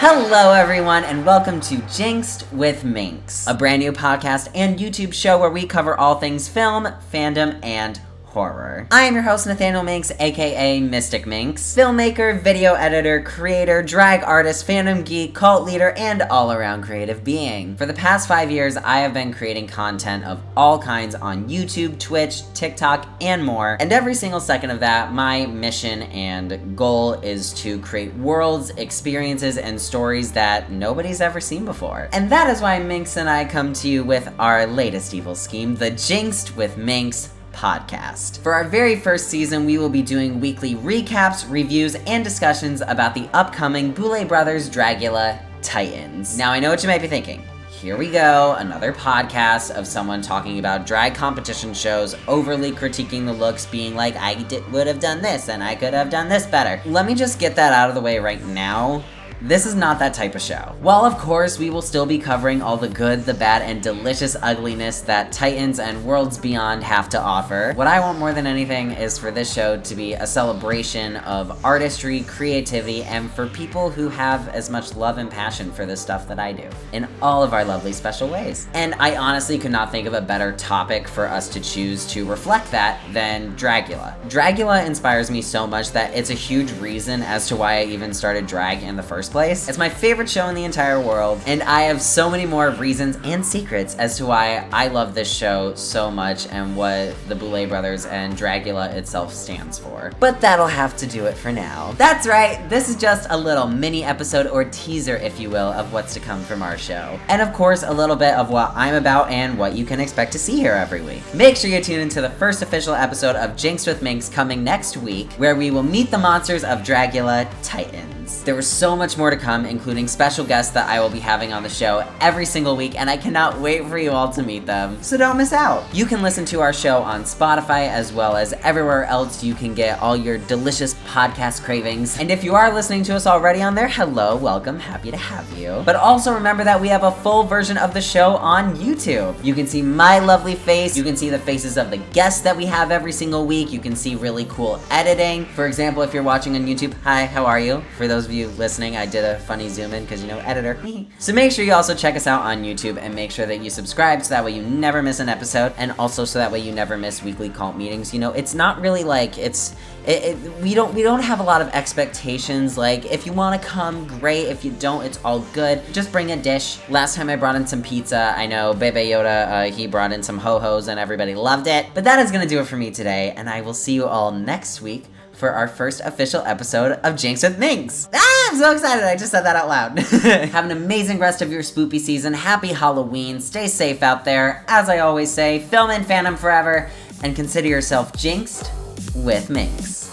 Hello everyone and welcome to Jinxed With Minx, a brand new podcast and YouTube show where we cover all things film, fandom, and horror. I am your host Nathaniel Minx, aka Mystic Minx, filmmaker, video editor, creator, drag artist, fandom geek, cult leader, and all-around creative being. For the past 5 years, I have been creating content of all kinds on YouTube, Twitch, TikTok, and more, and every single second of that, my mission and goal is to create worlds, experiences, and stories that nobody's ever seen before. And that is why Minx and I come to you with our latest evil scheme, the Jinxed With Minx Podcast. For our very first season, we will be doing weekly recaps, reviews, and discussions about the upcoming Boulet Brothers Dragula Titans. Now, I know what you might be thinking. Here we go, another podcast of someone talking about drag competition shows, overly critiquing the looks, being like, I would have done this and I could have done this better. Let me just get that out of the way right now. This is not that type of show. While of course we will still be covering all the good, the bad, and delicious ugliness that Titans and Worlds Beyond have to offer, what I want more than anything is for this show to be a celebration of artistry, creativity, and for people who have as much love and passion for this stuff that I do, in all of our lovely special ways. And I honestly could not think of a better topic for us to choose to reflect that than Dragula. Dragula inspires me so much that it's a huge reason as to why I even started drag in the first place. It's my favorite show in the entire world, and I have so many more reasons and secrets as to why I love this show so much and what the Boulet Brothers and Dragula itself stands for. But that'll have to do it for now. That's right, this is just a little mini episode or teaser, if you will, of what's to come from our show. And of course, a little bit of what I'm about and what you can expect to see here every week. Make sure you tune into the first official episode of Jinxed With Minx coming next week, where we will meet the monsters of Dragula Titans. There was so much more to come, including special guests that I will be having on the show every single week, and I cannot wait for you all to meet them, so don't miss out. You can listen to our show on Spotify as well as everywhere else you can get all your delicious podcast cravings. And if you are listening to us already on there, hello, welcome, happy to have you. But also remember that we have a full version of the show on YouTube. You can see my lovely face, you can see the faces of the guests that we have every single week, you can see really cool editing. For example, if you're watching on YouTube, hi, how are you? For those of you listening, I did a funny zoom in because, you know, editor. So make sure you also check us out on YouTube and make sure that you subscribe so that way you never miss an episode, and also so that way you never miss weekly cult meetings. You know, it's not really like we don't have a lot of expectations. Like, if you want to come, great. If you don't, it's all good. Just bring a dish. Last time I brought in some pizza, I know Bebe Yoda, he brought in some ho-hos and everybody loved it. But that is gonna do it for me today, and I will see you all next week for our first official episode of Jinxed With Minx. I'm so excited, I just said that out loud. Have an amazing rest of your spoopy season. Happy Halloween, stay safe out there. As I always say, film and fandom forever, and consider yourself jinxed with Minx.